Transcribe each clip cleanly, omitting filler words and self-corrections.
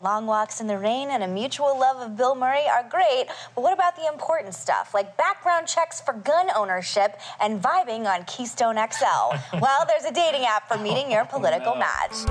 Long walks in the rain and a mutual love of Bill Murray are great, but what about the important stuff, like background checks for gun ownership and vibing on Keystone XL? Well, there's a dating app for meeting your political match.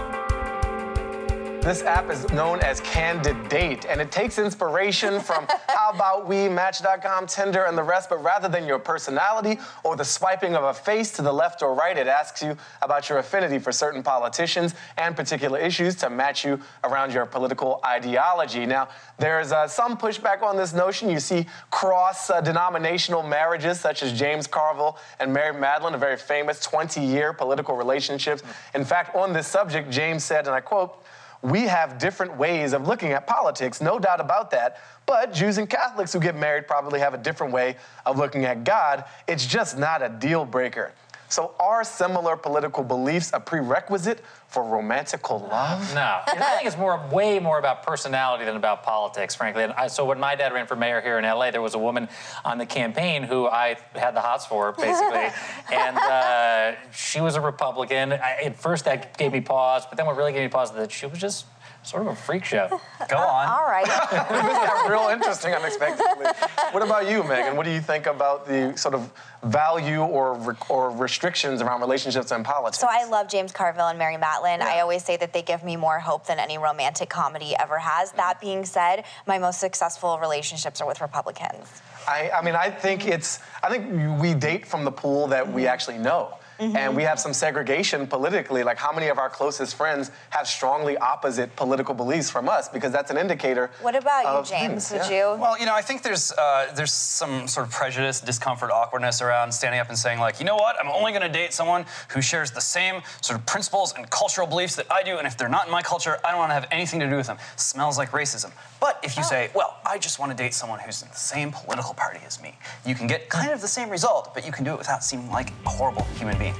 This app is known as Candidate, and it takes inspiration from How About We, Match.com, Tinder, and the rest, but rather than your personality or the swiping of a face to the left or right, it asks you about your affinity for certain politicians and particular issues to match you around your political ideology. Now, there's some pushback on this notion. You see cross-denominational marriages such as James Carville and Mary Madeline, a very famous 20-year political relationships. In fact, on this subject, James said, and I quote, "We have different ways of looking at politics, no doubt about that, but Jews and Catholics who get married probably have a different way of looking at God. It's just not a deal breaker." So are similar political beliefs a prerequisite for romantical love? No. I think it's way more about personality than about politics, frankly. And so when my dad ran for mayor here in LA, there was a woman on the campaign who I had the hots for, basically. And she was a Republican. At first that gave me pause, but then what really gave me pause is that she was just sort of a freak show. Go on. All right. This got real interesting unexpectedly. What about you, Megan? What do you think about the sort of value or restrictions around relationships and politics? So I love James Carville and Mary Madeline. Yeah. I always say that they give me more hope than any romantic comedy ever has. That being said, my most successful relationships are with Republicans. I think we date from the pool that we actually know. And we have some segregation politically, like how many of our closest friends have strongly opposite political beliefs from us, because that's an indicator. What about you, James? Would you? Well, you know, I think there's some sort of prejudice, discomfort, awkwardness around standing up and saying, like, you know what, I'm only going to date someone who shares the same sort of principles and cultural beliefs that I do, and if they're not in my culture, I don't want to have anything to do with them. Smells like racism. But if you say, well, I just want to date someone who's in the same political party as me, you can get kind of the same result, but you can do it without seeming like a horrible human being.